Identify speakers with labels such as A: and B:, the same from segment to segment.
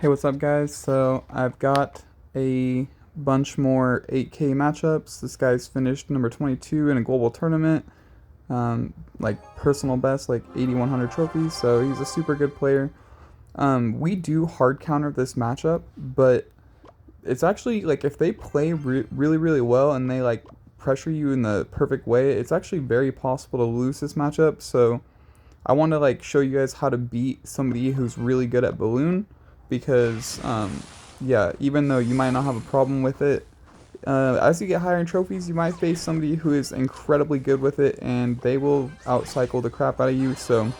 A: Hey, what's up, guys? So I've got a bunch more 8K matchups. This guy's finished number 22 in a global tournament, like personal best, like 8,100 trophies. So he's a super good player. We do hard counter this matchup, but it's actually like if they play really, really well and they like pressure you in the perfect way, it's actually very possible to lose this matchup. So I want to like show you guys how to beat somebody who's really good at balloon because yeah, even though you might not have a problem with it, as you get higher in trophies, you might face somebody who is incredibly good with it and they will outcycle the crap out of you. So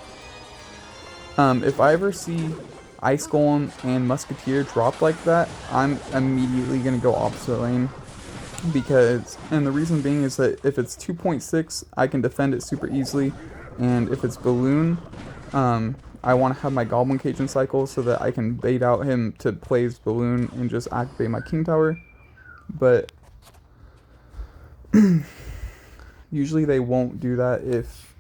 A: if I ever see Ice Golem and Musketeer dropped like that, I'm immediately going to go opposite lane because, and the reason being is that if it's 2.6, I can defend it super easily, and if it's balloon, I want to have my Goblin Cage in cycle so that I can bait out him to play his balloon and just activate my King Tower, but usually they won't do that if,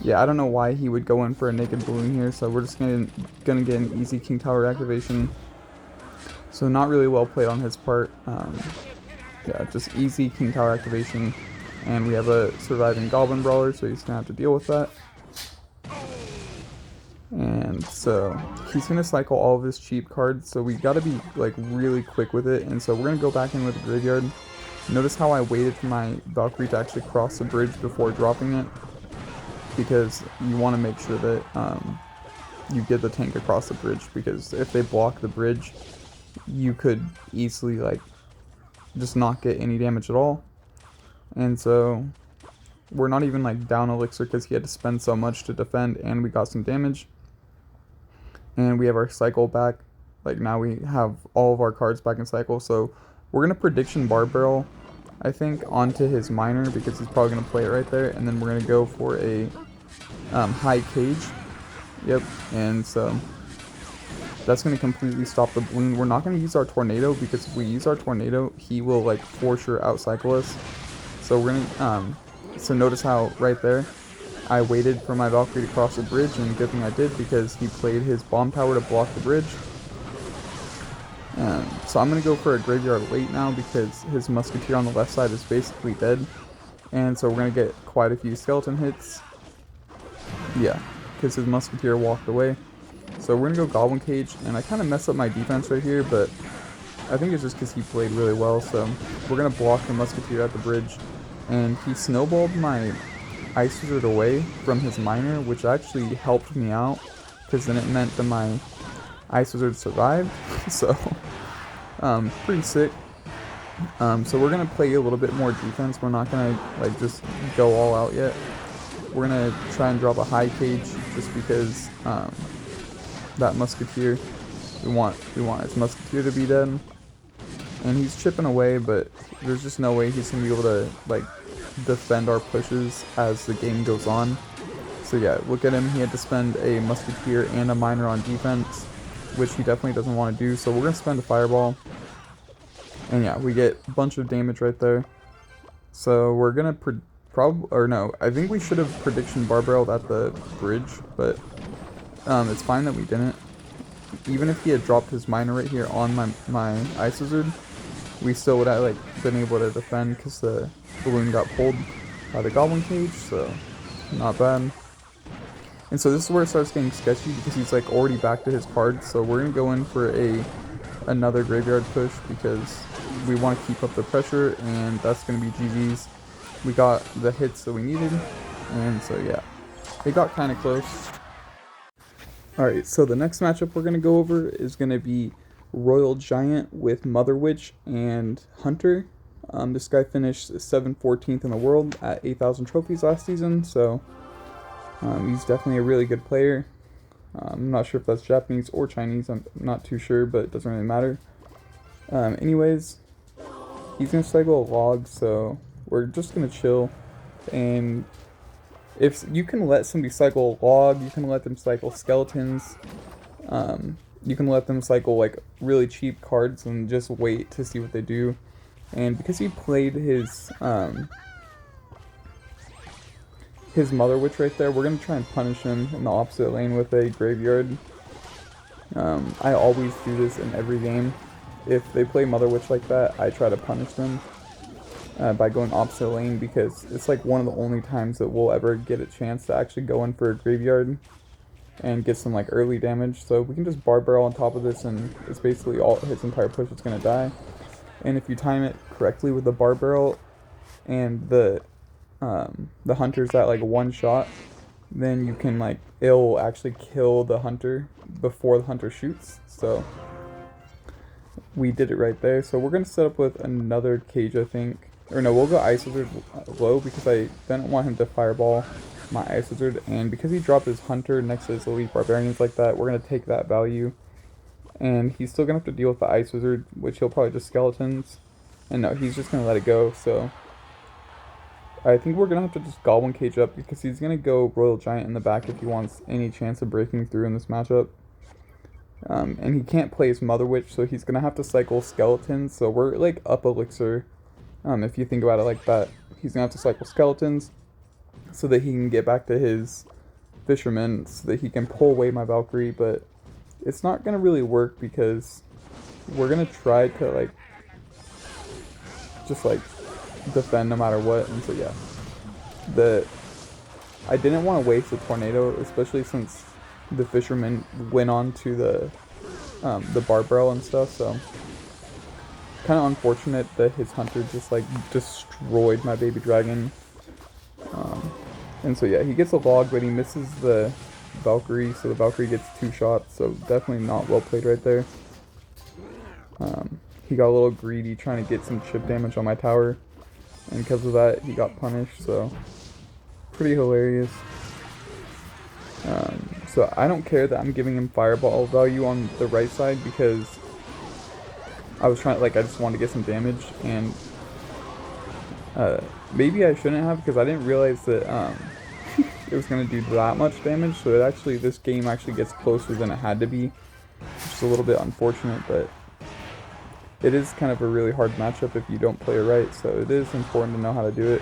A: yeah, I don't know why he would go in for a naked balloon here, so we're just gonna get an easy King Tower activation, so not really well played on his part. Yeah, just easy King Tower activation, and we have a surviving Goblin Brawler, so he's gonna have to deal with that. And so he's gonna cycle all of his cheap cards, so we gotta be like really quick with it. And so we're gonna go back in with the graveyard. Notice how I waited for my Valkyrie to actually cross the bridge before dropping it, because you want to make sure that you get the tank across the bridge, because if they block the bridge, you could easily like just not get any damage at all. And so we're not even like down elixir because he had to spend so much to defend, and we got some damage. And we have our cycle back. Like now we have all of our cards back in cycle. So we're gonna prediction bar barrel, I think, onto his miner because he's probably gonna play it right there. And then we're gonna go for a high cage. Yep. And so that's going to completely stop the balloon. We're not going to use our tornado because if we use our tornado, he will like for sure outcycle us. So we're going to, so notice how right there, I waited for my Valkyrie to cross the bridge, and good thing I did because he played his bomb tower to block the bridge. So I'm going to go for a graveyard late now because his Musketeer on the left side is basically dead. And so we're going to get quite a few skeleton hits. Yeah, because his Musketeer walked away. So we're going to go Goblin Cage, and I kind of messed up my defense right here, but I think it's just because he played really well. So we're going to block the Musketeer at the bridge, and he snowballed my Ice Wizard away from his miner, which actually helped me out, because then it meant that my Ice Wizard survived, so pretty sick. So we're going to play a little bit more defense. We're not going to like just go all out yet. We're going to try and drop a high cage just because that Musketeer, we want his Musketeer to be dead, and he's chipping away, but there's just no way he's gonna be able to like defend our pushes as the game goes on. So yeah, look at him, he had to spend a Musketeer and a miner on defense, which he definitely doesn't want to do. So we're gonna spend a fireball, and yeah, we get a bunch of damage right there. So we're gonna I think we should have prediction bar barreled at the bridge, but it's fine that we didn't. Even if he had dropped his miner right here on my Ice Wizard, we still would have like been able to defend because the balloon got pulled by the Goblin Cage, so not bad. And so this is where it starts getting sketchy because he's like already back to his cards. So we're gonna go in for another graveyard push because we want to keep up the pressure, and that's gonna be GG's. We got the hits that we needed, and so yeah, it got kind of close. Alright, so the next matchup we're going to go over is going to be Royal Giant with Mother Witch and Hunter. This guy finished 714th in the world at 8,000 trophies last season, so he's definitely a really good player. I'm not sure if that's Japanese or Chinese, I'm not too sure, but it doesn't really matter. Anyways, he's going to cycle a log, so we're just going to chill, and if you can let somebody cycle a log, you can let them cycle skeletons, you can let them cycle like really cheap cards and just wait to see what they do. And because he played his Mother Witch right there, we're going to try and punish him in the opposite lane with a graveyard. I always do this in every game. If they play Mother Witch like that, I try to punish them by going opposite lane, because it's like one of the only times that we'll ever get a chance to actually go in for a graveyard and get some like early damage. So we can just bar barrel on top of this, and it's basically all his entire push is gonna die. And if you time it correctly with the bar barrel and the hunter's at like one shot, then you can like, it'll actually kill the hunter before the hunter shoots. So we did it right there. So we're gonna set up with another cage, I think. Or no, we'll go Ice Wizard low because I didn't want him to fireball my Ice Wizard, and because he dropped his hunter next to his elite barbarians like that, we're gonna take that value. And he's still gonna have to deal with the Ice Wizard, which he'll probably just skeletons. And no, he's just gonna let it go. So I think we're gonna have to just Goblin Cage up, because he's gonna go Royal Giant in the back if he wants any chance of breaking through in this matchup. And he can't play his Mother Witch, so he's gonna have to cycle skeletons. So we're like up elixir. If you think about it like that, he's gonna have to cycle skeletons so that he can get back to his fisherman, so that he can pull away my Valkyrie. But it's not gonna really work, because we're gonna try to like just like defend no matter what. And so yeah, I didn't want to waste a tornado, especially since the fisherman went on to the bar barrel and stuff. So kind of unfortunate that his hunter just like destroyed my baby dragon. And so yeah, he gets a log, but he misses the Valkyrie, so the Valkyrie gets 2 shots. So definitely not well played right there. He got a little greedy trying to get some chip damage on my tower, and because of that he got punished. So pretty hilarious. So I don't care that I'm giving him fireball value on the right side, because I was trying, like, I just wanted to get some damage. And maybe I shouldn't have, because I didn't realize that it was going to do that much damage. So it actually, this game actually gets closer than it had to be, which is a little bit unfortunate. But it is kind of a really hard matchup if you don't play it right, so it is important to know how to do it.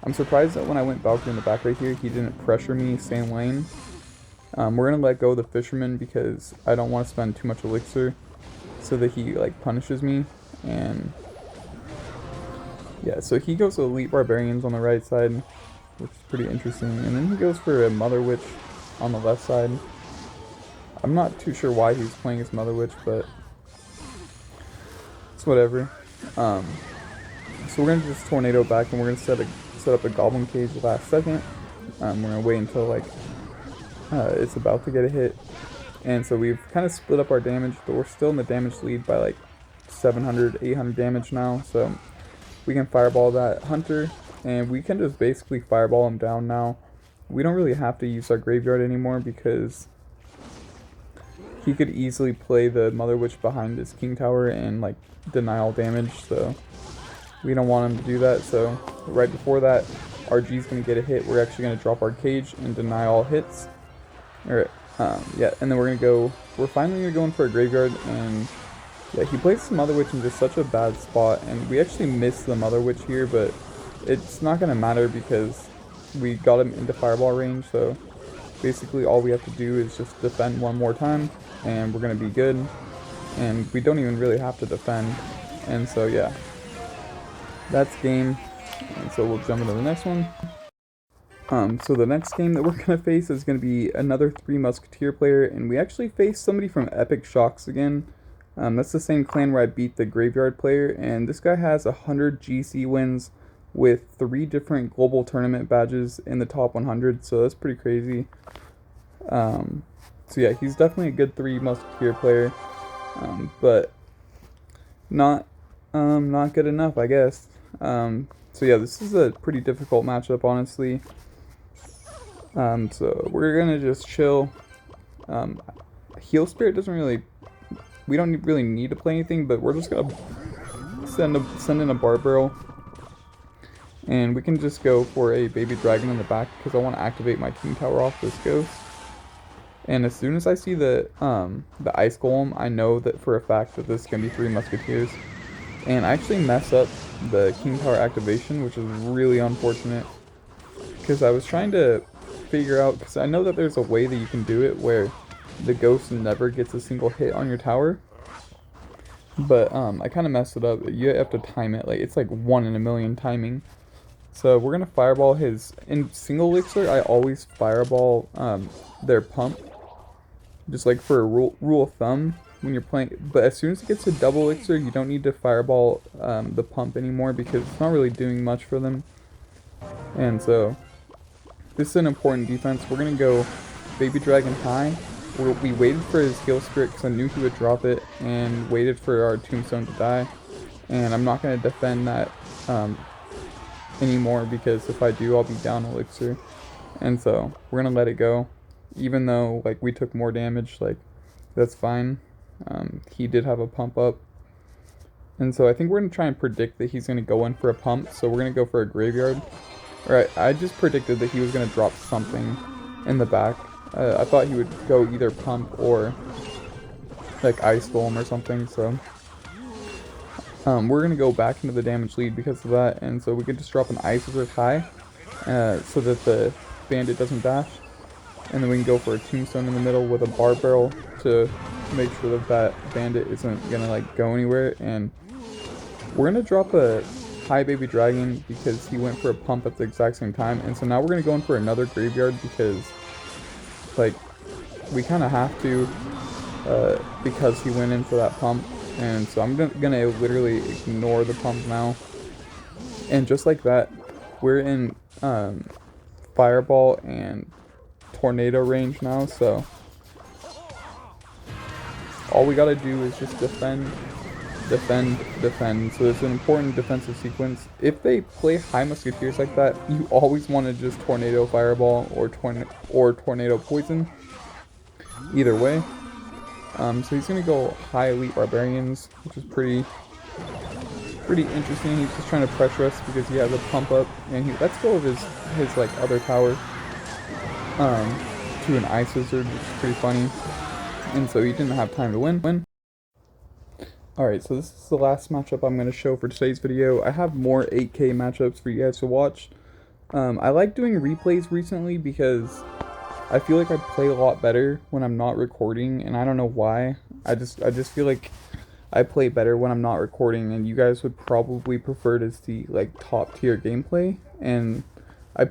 A: I'm surprised that when I went Valkyrie in the back right here, he didn't pressure me same lane. We're going to let go of the fisherman, because I don't want to spend too much elixir so that he like punishes me. And yeah, so he goes to elite barbarians on the right side, which is pretty interesting. And then he goes for a Mother Witch on the left side. I'm not too sure why he's playing his Mother Witch, but it's whatever. So we're gonna just tornado back, and we're gonna set up a Goblin Cage last second. We're gonna wait until like it's about to get a hit. And so we've kind of split up our damage, but we're still in the damage lead by like 700, 800 damage now. So we can fireball that hunter, and we can just basically fireball him down now. We don't really have to use our graveyard anymore, because he could easily play the Mother Witch behind his King Tower and like deny all damage. So we don't want him to do that. So right before that, RG's going to get a hit. We're actually going to drop our cage and deny all hits. Alright. Yeah, and then we're finally going to go in for a graveyard. And yeah, he plays the Mother Witch in just such a bad spot, and we actually missed the Mother Witch here, but it's not going to matter because we got him into fireball range. So basically all we have to do is just defend one more time, and we're going to be good. And we don't even really have to defend. And so yeah, that's game. And so we'll jump into the next one. So the next game that we're going to face is going to be another 3 Musketeer player, and we actually face somebody from Epic Shocks again. That's the same clan where I beat the Graveyard player, and this guy has 100 GC wins with 3 different global tournament badges in the top 100, so that's pretty crazy. So yeah, he's definitely a good 3 Musketeer player, but not good enough, I guess. So yeah, this is a pretty difficult matchup, honestly. So we're gonna just chill. Heal Spirit doesn't really, we don't really need to play anything, but we're just gonna send in a bar barrel, and we can just go for a baby dragon in the back because I want to activate my King Tower off this ghost. And as soon as I see the ice golem, I know that for a fact that this is gonna be 3 Musketeers. And I actually mess up the King Tower activation, which is really unfortunate, because I was trying to figure out, because I know that there's a way that you can do it where the ghost never gets a single hit on your tower. But I kind of messed it up. You have to time it. Like, it's like 1 in a million timing. So we're gonna fireball his, in single elixir I always fireball their pump, just like for a rule of thumb when you're playing. But as soon as it gets to double elixir, you don't need to fireball the pump anymore because it's not really doing much for them. And so this is an important defense. We're gonna go Baby Dragon high. We waited for his heal spirit because I knew he would drop it, and waited for our tombstone to die. And I'm not gonna defend that anymore because if I do, I'll be down elixir. And so we're gonna let it go, even though like we took more damage. Like, that's fine. He did have a pump up, and so I think we're gonna try and predict that he's gonna go in for a pump. So we're gonna go for a graveyard. Alright, I just predicted that he was gonna drop something in the back. I thought he would go either pump or like ice golem or something. So we're gonna go back into the damage lead because of that, and so we could just drop an ice wizard high, so that the bandit doesn't dash, and then we can go for a tombstone in the middle with a bar barrel to make sure that that bandit isn't gonna like go anywhere. And we're gonna drop a high baby dragon because he went for a pump at the exact same time, and so now we're gonna go in for another graveyard because like we kind of have to, because he went in for that pump. And so I'm gonna literally ignore the pump now. And just like that, we're in fireball and tornado range now. So all we gotta do is just defend, defend, defend. So it's an important defensive sequence. If they play high musketeers like that, you always want to just tornado fireball or tornado poison. Either way. So he's gonna go high elite barbarians, which is pretty interesting. He's just trying to pressure us because he has a pump up, and he lets go of his like other tower to an ice wizard, which is pretty funny. And so he didn't have time to win. Alright, so this is the last matchup I'm gonna show for today's video. I have more 8K matchups for you guys to watch. I like doing replays recently because I feel like I play a lot better when I'm not recording, and I don't know why. I just feel like I play better when I'm not recording, and you guys would probably prefer to see like top tier gameplay. And I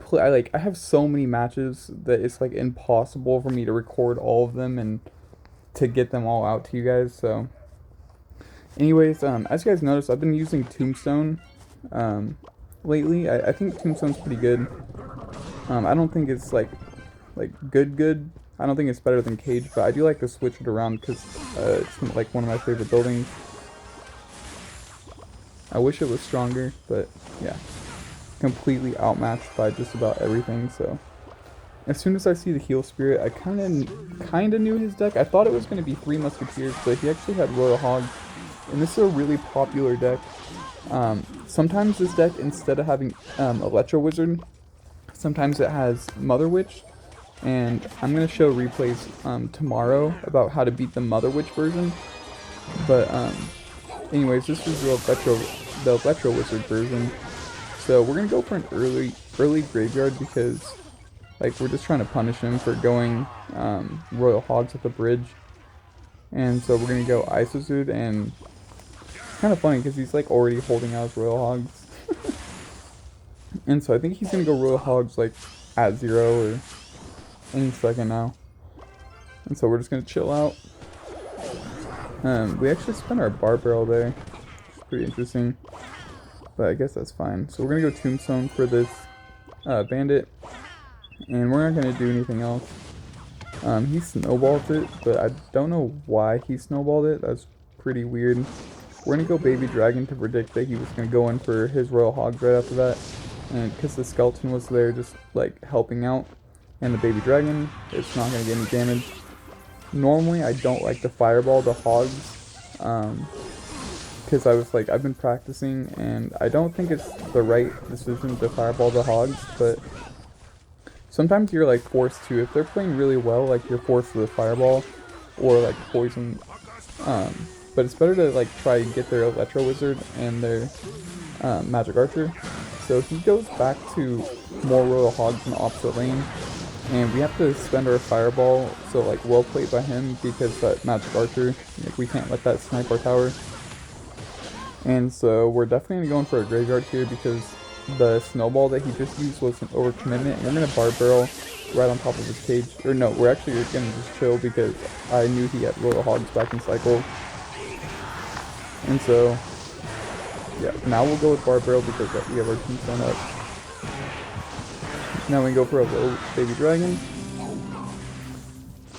A: have so many matches that it's like impossible for me to record all of them and to get them all out to you guys. So anyways, as you guys noticed, I've been using Tombstone lately. I think Tombstone's pretty good. I don't think it's like good. I don't think it's better than Cage, but I do like to switch it around because it's like one of my favorite buildings. I wish it was stronger, but yeah, completely outmatched by just about everything. So as soon as I see the heal spirit, I kind of knew his deck. I thought it was going to be 3 musketeers, but he actually had Royal Hogs, and this is a really popular deck. Sometimes this deck, instead of having Electro Wizard, sometimes it has Mother Witch. And I'm going to show replays tomorrow about how to beat the Mother Witch version. But anyways, this is the Electro Wizard version. So we're going to go for an early graveyard because like we're just trying to punish him for going Royal Hogs at the bridge. And so we're going to go Ice Wizard, and it's kind of funny because he's like already holding out his Royal Hogs. And so I think he's going to go Royal Hogs like at 0 or any second now. And so we're just gonna chill out. We actually spent our bar barrel there, which is pretty interesting, but I guess that's fine. So we're gonna go Tombstone for this bandit, and we're not gonna do anything else. He snowballed it, but I don't know why he snowballed it. That's pretty weird. We're gonna go Baby Dragon to predict that he was gonna go in for his Royal Hogs right after that, and because the skeleton was there just like helping out. And the Baby Dragon, it's not going to get any damage. Normally, I don't like to fireball the Hogs, because I've been practicing, and I don't think it's the right decision to fireball the Hogs, but sometimes you're like forced to. If they're playing really well, like you're forced to fireball, or like poison, but it's better to like try and get their Electro Wizard and their Magic Archer. So he goes back to more Royal Hogs in the opposite lane. And we have to spend our fireball, so like well played by him, because that magic archer, like we can't let that snipe our tower. And so we're definitely going for a graveyard here because the snowball that he just used was an overcommitment, and we're gonna bar barrel right on top of his cage. Or no, we're actually gonna just chill because I knew he had Royal Hogs back in cycle. And so yeah, now we'll go with bar barrel because we have our tombstone up. Now we go for a low baby dragon.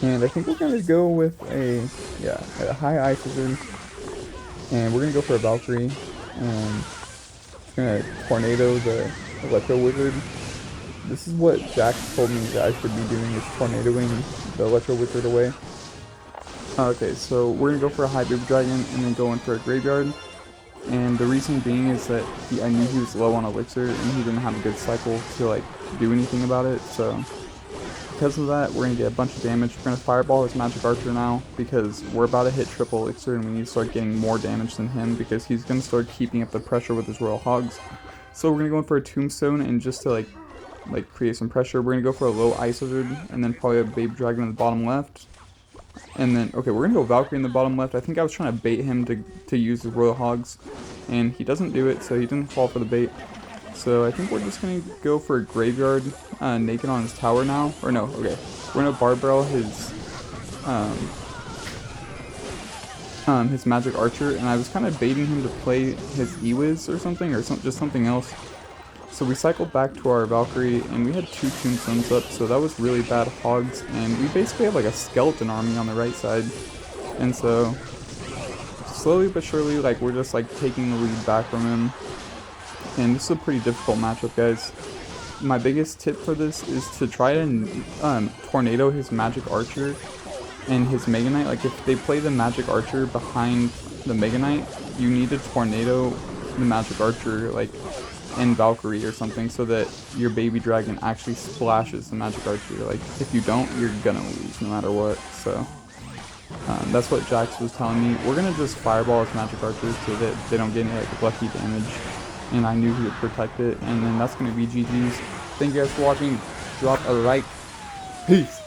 A: And I think we're gonna go with a high ice wizard. And we're gonna go for a Valkyrie. And it's gonna tornado the electro wizard. This is what Jax told me that I should be doing, is tornadoing the electro wizard away. Okay, so we're gonna go for a high baby dragon and then go in for a graveyard. And the reason being is that I knew he was low on elixir and he didn't have a good cycle to like do anything about it, so because of that we're going to get a bunch of damage. We're going to fireball his magic archer now because we're about to hit triple elixir and we need to start getting more damage than him because he's going to start keeping up the pressure with his Royal Hogs. So we're going to go in for a tombstone, and just to like create some pressure, we're going to go for a low ice wizard and then probably a baby dragon in the bottom left. And then, okay, we're going to go Valkyrie in the bottom left. I think I was trying to bait him to use his Royal Hogs, and he doesn't do it, so he didn't fall for the bait. So I think we're just going to go for a graveyard naked on his tower now. Or no, okay. We're going to bar barrel his magic archer, and I was kind of baiting him to play his E-Wiz or something, or just something else. So we cycled back to our Valkyrie, and we had 2 tombstones up, so that was really bad Hogs, and we basically have like a skeleton army on the right side. And so, slowly but surely, like, we're just like taking the lead back from him. And this is a pretty difficult matchup, guys. My biggest tip for this is to try to tornado his magic archer and his Mega Knight. Like, if they play the magic archer behind the Mega Knight, you need to tornado the magic archer, like, and Valkyrie or something, so that your baby dragon actually splashes the magic archer. Like, if you don't, you're gonna lose no matter what. So that's what Jax was telling me. We're gonna just fireball his magic archers so that they don't get any like lucky damage, and I knew he would protect it. And then that's gonna be GG's. Thank you guys for watching. Drop a like. Peace.